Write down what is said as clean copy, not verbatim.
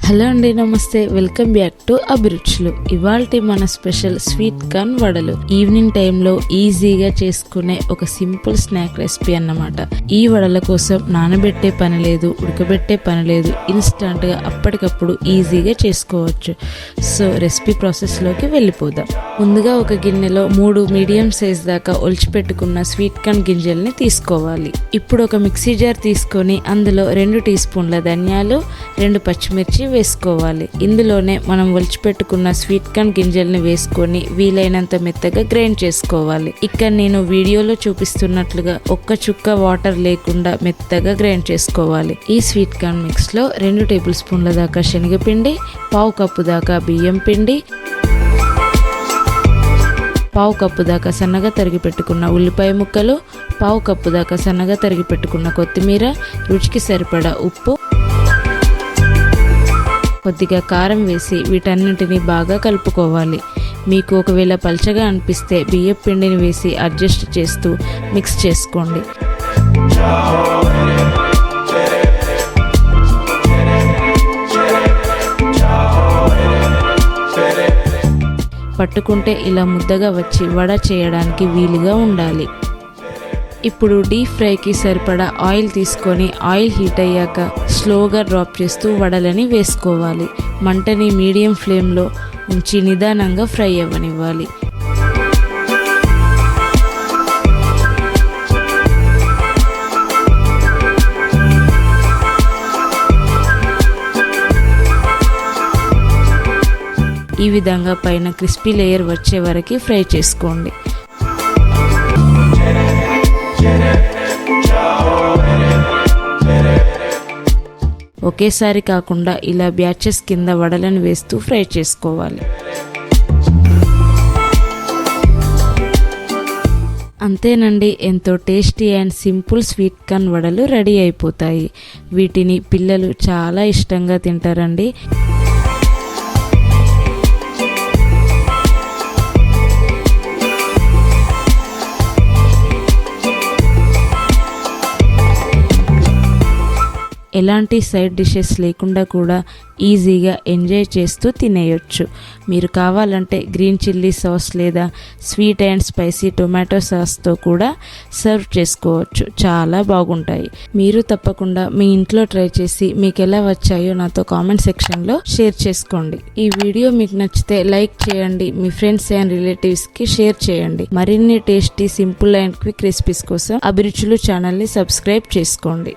Hello అండి, నమస్తే. Welcome back to అభిరుచులు. ఇవాల్టి మన స్పెషల్ స్వీట్ కార్న్ వడలు. ఈవినింగ్ టైంలో ఈజీగా చేసుకునే ఒక సింపుల్ స్నాక్ రెసిపీ అన్నమాట. ఈ వడల కోసం నానబెట్టే పని లేదు, ఉడకబెట్టే పని లేదు. ఇన్స్టంట్ గా అప్పటికప్పుడు ఈజీగా చేసుకోవచ్చు. సో రెసిపీ ప్రాసెస్ లోకి వెళ్ళిపోదాం. ముందుగా ఒక గిన్నెలో 3 మీడియం సైజ్ దాకా ఒలిచిపెట్టుకున్న స్వీట్ కార్న్ గింజల్ని తీసుకోవాలి. ఇప్పుడు ఒక మిక్సీ జార్ తీసుకొని అందులో 2 టీ స్పూన్ల ధనియాలు, 2 పచ్చిమిర్చి వేసుకోవాలి. ఇందులోనే మనం ఒలిచిపెట్టుకున్న స్వీట్ కార్న్ గింజల్ని వేసుకొని వీలైనంత మెత్తగా గ్రైండ్ చేసుకోవాలి. ఇక్కడ నేను వీడియోలో చూపిస్తున్నట్లుగా ఒక్క చుక్క వాటర్ లేకుండా మెత్తగా గ్రైండ్ చేసుకోవాలి. ఈ స్వీట్ కార్న్ మిక్స్ లో 2 టేబుల్ స్పూన్ల దాకా శనగపిండి, 1/2 కప్పు దాకా బియ్యం పిండి, 1/2 కప్పు దాకా సన్నగా తరిగి పెట్టుకున్న ఉల్లిపాయ ముక్కలు, 1/2 కప్పు దాకా సన్నగా తరిగి పెట్టుకున్న కొత్తిమీర, రుచికి సరిపడా ఉప్పు, కొద్దిగా కారం వేసి వీటన్నింటినీ బాగా కలుపుకోవాలి. మీకు ఒకవేళ పల్చగా అనిపిస్తే బియ్యం పిండిని వేసి అడ్జస్ట్ చేస్తూ మిక్స్ చేసుకోండి. పట్టుకుంటే ఇలా ముద్దగా వచ్చి వడ చేయడానికి వీలుగా ఉండాలి. ఇప్పుడు డీప్ ఫ్రైకి సరిపడా ఆయిల్ తీసుకొని ఆయిల్ హీట్ అయ్యాక స్లోగా డ్రాప్ చేస్తూ వడలని వేసుకోవాలి. మంటని మీడియం ఫ్లేమ్లో ఉంచి నిదానంగా ఫ్రై అవ్వనివ్వాలి. ఈ విధంగా పైన క్రిస్పీ లేయర్ వచ్చే వరకు ఫ్రై చేసుకోండి. ఒకేసారి కాకుండా ఇలా బ్యాచెస్ కింద వడలను వేస్తూ ఫ్రై చేసుకోవాలి. అంతేనండి, ఎంతో tasty and simple sweet corn వడలు రెడీ అయిపోతాయి. వీటిని పిల్లలు చాలా ఇష్టంగా తింటారండి. ఎలాంటి సైడ్ డిషెస్ లేకుండా కూడా ఈజీగా ఎంజాయ్ చేస్తూ తినేయొచ్చు. మీరు కావాలంటే గ్రీన్ చిల్లీ సాస్ లేదా స్వీట్ అండ్ స్పైసీ టొమాటో సాస్తో కూడా సర్వ్ చేసుకోవచ్చు. చాలా బాగుంటాయి. మీరు తప్పకుండా మీ ఇంట్లో ట్రై చేసి మీకు ఎలా వచ్చాయో నాతో కామెంట్ సెక్షన్లో షేర్ చేసుకోండి. ఈ వీడియో మీకు నచ్చితే లైక్ చేయండి, మీ ఫ్రెండ్స్ అండ్ రిలేటివ్స్కి షేర్ చేయండి. మరిన్ని tasty, simple and quick recipes కోసం అభిరుచులు ఛానల్ని సబ్స్క్రైబ్ చేసుకోండి.